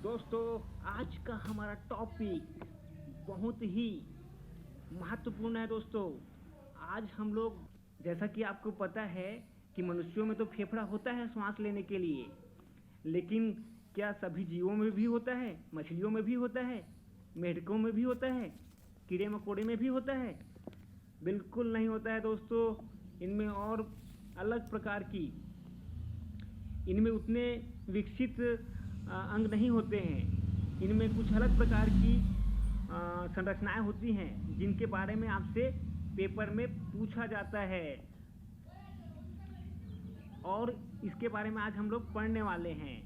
दोस्तों, आज का हमारा टॉपिक बहुत ही महत्वपूर्ण है। दोस्तों, आज हम लोग, जैसा कि आपको पता है कि मनुष्यों में तो फेफड़ा होता है सांस लेने के लिए, लेकिन क्या सभी जीवों में भी होता है? मछलियों में भी होता है, मेंढकों में भी होता है, कीड़े मकोड़े में भी होता है? बिल्कुल नहीं होता है दोस्तों। इनमें और अलग प्रकार की, इनमें उतने विकसित अंग नहीं होते हैं। इनमें कुछ अलग प्रकार की संरचनाएं होती हैं जिनके बारे में आपसे पेपर में पूछा जाता है, और इसके बारे में आज हम लोग पढ़ने वाले हैं।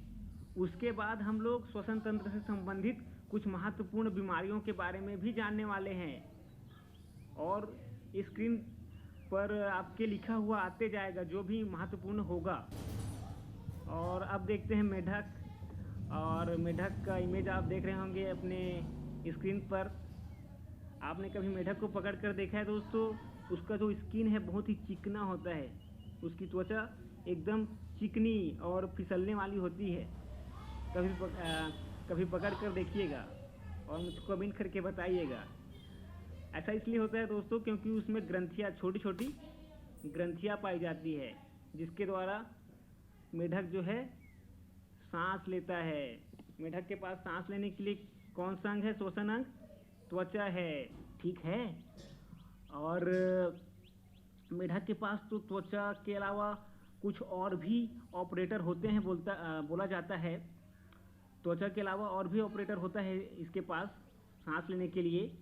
उसके बाद हम लोग श्वसन तंत्र से संबंधित कुछ महत्वपूर्ण बीमारियों के बारे में भी जानने वाले हैं, और स्क्रीन पर आपके लिखा हुआ आते जाएगा जो भी महत्वपूर्ण होगा। और अब देखते हैं मेढक, और मेढक का इमेज आप देख रहे होंगे अपने स्क्रीन पर। आपने कभी मेढक को पकड़ कर देखा है दोस्तों? उसका जो स्किन है बहुत ही चिकना होता है, उसकी त्वचा एकदम चिकनी और फिसलने वाली होती है। कभी पकड़ कर देखिएगा और मुझको कमेंट करके बताइएगा। ऐसा इसलिए होता है दोस्तों क्योंकि उसमें ग्रंथियाँ, छोटी छोटी ग्रंथियाँ पाई जाती है, जिसके द्वारा मेढक जो है सांस लेता है। मेढक के पास सांस लेने के लिए कौन सा अंग है? श्वसन अंग, त्वचा है, ठीक है। और मेढक के पास तो त्वचा के अलावा कुछ और भी ऑपरेटर होते हैं, बोला जाता है। त्वचा के अलावा और भी ऑपरेटर होता है इसके पास सांस लेने के लिए।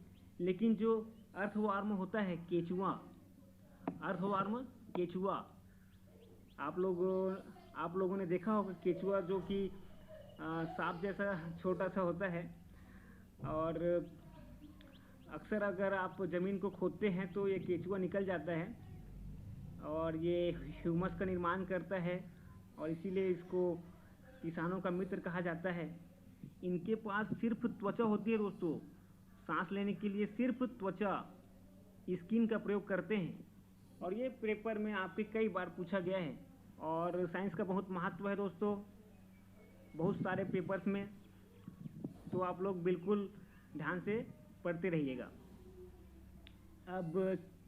लेकिन जो अर्थवर्म होता है, केचुआ, अर्थवर्म केचुआ, आप लोगों ने देखा होगा केचुआ, जो कि सांप जैसा छोटा सा होता है। और अक्सर अगर आप ज़मीन को खोदते हैं तो ये केचुआ निकल जाता है, और ये ह्यूमस का निर्माण करता है, और इसीलिए इसको किसानों का मित्र कहा जाता है। इनके पास सिर्फ त्वचा होती है दोस्तों, सांस लेने के लिए सिर्फ त्वचा, स्किन का प्रयोग करते हैं। और ये पेपर में आपके कई बार पूछा गया है, और साइंस का बहुत महत्व है दोस्तों बहुत सारे पेपर्स में, तो आप लोग बिल्कुल ध्यान से पढ़ते रहिएगा। अब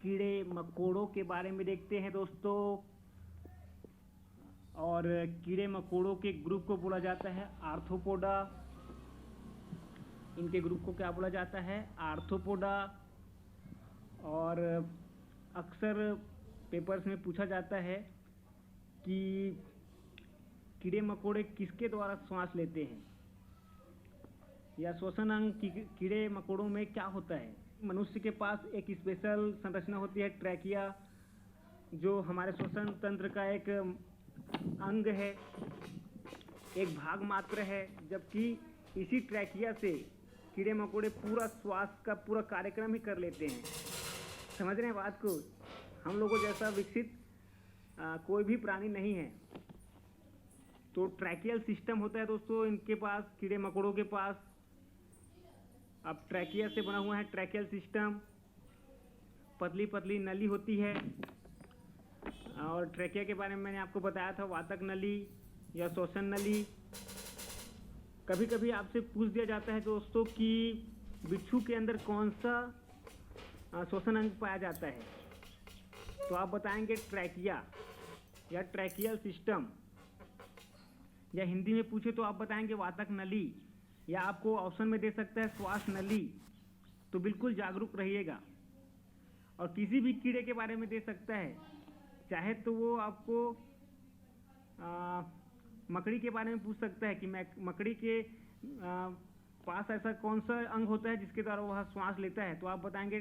कीड़े मकोड़ों के बारे में देखते हैं दोस्तों। और कीड़े मकोड़ों के ग्रुप को बोला जाता है आर्थ्रोपोडा। इनके ग्रुप को क्या बोला जाता है? आर्थ्रोपोडा। और अक्सर पेपर्स में पूछा जाता है कि कीड़े मकोड़े किसके द्वारा श्वास लेते हैं, या श्वसन अंग कीड़े मकोड़ों में क्या होता है? मनुष्य के पास एक स्पेशल संरचना होती है, ट्रैकिया, जो हमारे श्वसन तंत्र का एक अंग है, एक भाग मात्र है। जबकि इसी ट्रैकिया से कीड़े मकोड़े पूरा श्वास का पूरा कार्यक्रम ही कर लेते हैं। समझ रहे हैं बात को? हम लोगों जैसा विकसित कोई भी प्राणी नहीं है। तो ट्रैकियल सिस्टम होता है दोस्तों इनके पास, कीड़े मकोड़ों के पास। अब ट्रैकिया से बना हुआ है ट्रैकियल सिस्टम, पतली पतली नली होती है। और ट्रैकिया के बारे में मैंने आपको बताया था, वातक नली या श्वसन नली। कभी कभी आपसे पूछ दिया जाता है दोस्तों कि बिच्छू के अंदर कौन सा श्वसन अंग पाया जाता है, तो आप बताएंगे ट्रैकिया या ट्रैकियल सिस्टम, या हिंदी में पूछे तो आप बताएंगे वातक नली, या आपको ऑप्शन में दे सकता है श्वास नली। तो बिल्कुल जागरूक रहिएगा। और किसी भी कीड़े के बारे में दे सकता है, चाहे तो वो आपको मकड़ी के बारे में पूछ सकता है कि मकड़ी के पास ऐसा कौन सा अंग होता है जिसके द्वारा वह श्वास लेता है, तो आप बताएंगे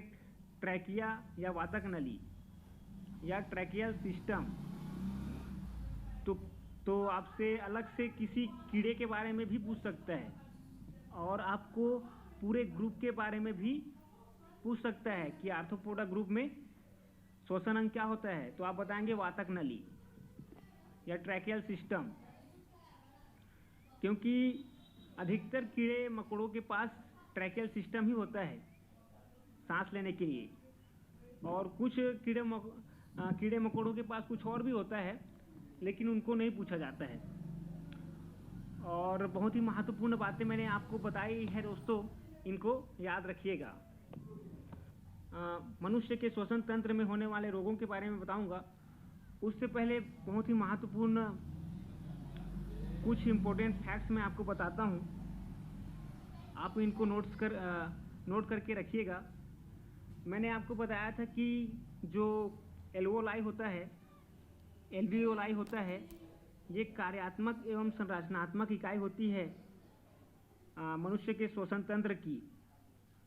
ट्रैकिया या वातक नली या ट्रैकियल सिस्टम। तो आपसे अलग से किसी कीड़े के बारे में भी पूछ सकता है, और आपको पूरे ग्रुप के बारे में भी पूछ सकता है कि आर्थ्रोपोडा ग्रुप में श्वसन अंग क्या होता है, तो आप बताएंगे वातक नली या ट्रैकियल सिस्टम। क्योंकि अधिकतर कीड़े मकोड़ों के पास ट्रैकियल सिस्टम ही होता है सांस लेने के लिए, और कुछ कीड़े मकोड़ों के पास कुछ और भी होता है, लेकिन उनको नहीं पूछा जाता है। और बहुत ही महत्वपूर्ण बातें मैंने आपको बताई है दोस्तों, इनको याद रखिएगा। मनुष्य के श्वसन तंत्र में होने वाले रोगों के बारे में बताऊंगा। उससे पहले बहुत ही महत्वपूर्ण कुछ इम्पोर्टेंट फैक्ट्स मैं आपको बताता हूं, आप इनको नोट करके रखिएगा। मैंने आपको बताया था कि जो एल्वोलाई होता है, एल्वियोलाई होता है, ये कार्यात्मक एवं संरचनात्मक इकाई होती है मनुष्य के श्वसन तंत्र की।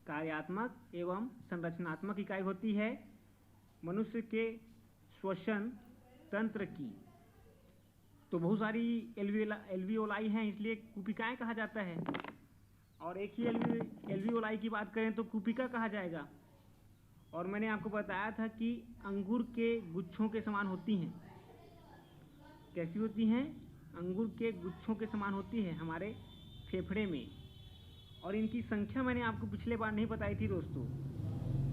कार्यात्मक एवं संरचनात्मक इकाई होती है मनुष्य के श्वसन तंत्र की। तो बहुत सारी एल्वियोलाई हैं, इसलिए कुपिकाएं कहा जाता है। और एक ही एल्वियोलाई की बात करें तो कुपिका कहा जाएगा। और मैंने आपको बताया था कि अंगूर के गुच्छों के समान होती हैं। कैसी होती हैं? अंगूर के गुच्छों के समान होती है हमारे फेफड़े में। और इनकी संख्या मैंने आपको पिछले बार नहीं बताई थी दोस्तों,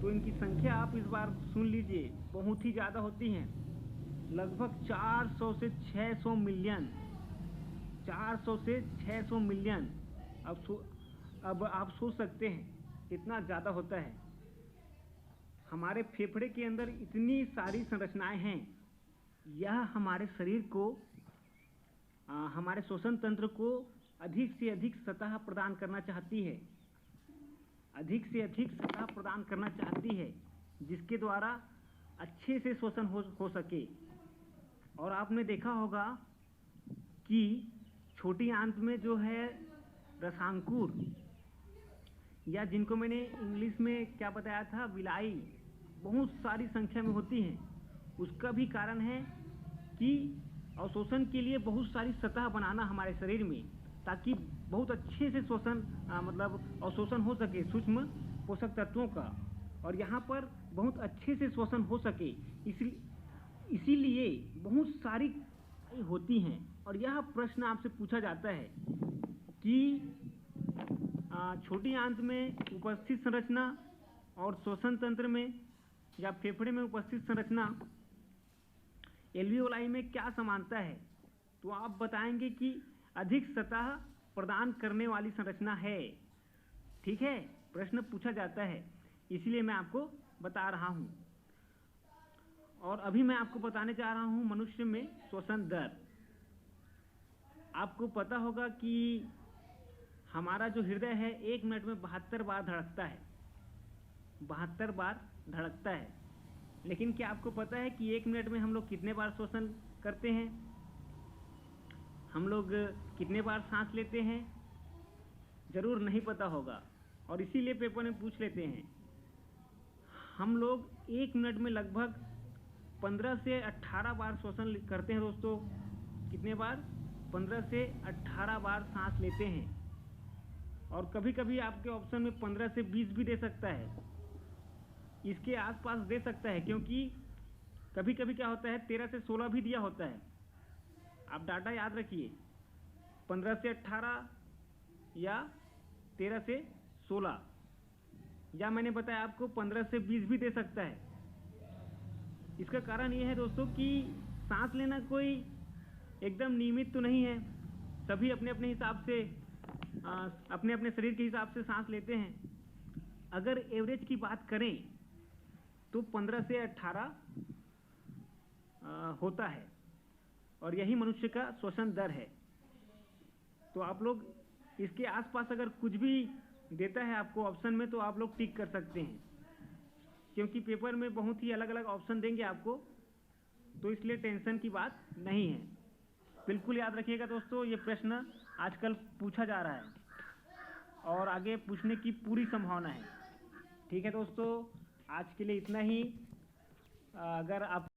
तो इनकी संख्या आप इस बार सुन लीजिए, बहुत ही ज़्यादा होती हैं। लगभग 400 से 600 मिलियन, 400 से 600 मिलियन। अब आप सोच सकते हैं इतना ज़्यादा होता है। हमारे फेफड़े के अंदर इतनी सारी संरचनाएं हैं। यह हमारे शरीर को, हमारे श्वसन तंत्र को अधिक से अधिक सतह प्रदान करना चाहती है, अधिक से अधिक सतह प्रदान करना चाहती है, जिसके द्वारा अच्छे से श्वसन हो सके। और आपने देखा होगा कि छोटी आंत में जो है रसांकुर, या जिनको मैंने इंग्लिश में क्या बताया था, विलाई, बहुत सारी संख्या में होती हैं। उसका भी कारण है कि अवशोषण के लिए बहुत सारी सतह बनाना हमारे शरीर में, ताकि बहुत अच्छे से अवशोषण हो सके सूक्ष्म पोषक तत्वों का, और यहाँ पर बहुत अच्छे से श्वसन हो सके। इसीलिए बहुत सारी होती हैं। और यह प्रश्न आपसे पूछा जाता है कि छोटी आंत में उपस्थित संरचना और श्वसन तंत्र में या फेफड़े में उपस्थित संरचना एल्वियोलाई में क्या समानता है? तो आप बताएंगे कि अधिक सतह प्रदान करने वाली संरचना है। ठीक है, प्रश्न पूछा जाता है, इसलिए मैं आपको बता रहा हूं। और अभी मैं आपको बताने जा रहा हूं मनुष्य में श्वसन दर। आपको पता होगा कि हमारा जो हृदय है 1 मिनट में 72 बार धड़कता है, 72 बार धड़कता है। लेकिन क्या आपको पता है कि 1 मिनट में हम लोग कितने बार श्वसन करते हैं? हम लोग कितने बार सांस लेते हैं? जरूर नहीं पता होगा, और इसीलिए पेपर में पूछ लेते हैं। हम लोग 1 मिनट में लगभग 15 से 18 बार श्वसन करते हैं दोस्तों। कितने बार? 15 से 18 बार सांस लेते हैं। और कभी कभी आपके ऑप्शन में 15 से 20 भी दे सकता है, इसके आसपास दे सकता है, क्योंकि कभी कभी क्या होता है 13 से 16 भी दिया होता है। आप डाटा याद रखिए, 15 से 18 या 13 से 16, या मैंने बताया आपको 15 से 20 भी दे सकता है। इसका कारण ये है दोस्तों कि सांस लेना कोई एकदम नियमित तो नहीं है। सभी अपने अपने हिसाब से, अपने अपने शरीर के हिसाब से सांस लेते हैं। अगर एवरेज की बात करें तो 15 से 18 होता है, और यही मनुष्य का श्वसन दर है। तो आप लोग इसके आसपास अगर कुछ भी देता है आपको ऑप्शन में, तो आप लोग टिक कर सकते हैं, क्योंकि पेपर में बहुत ही अलग अलग ऑप्शन देंगे आपको, तो इसलिए टेंशन की बात नहीं है। बिल्कुल याद रखिएगा दोस्तों, ये प्रश्न आजकल पूछा जा रहा है और आगे पूछने की पूरी संभावना है। ठीक है दोस्तों, आज के लिए इतना ही। अगर आप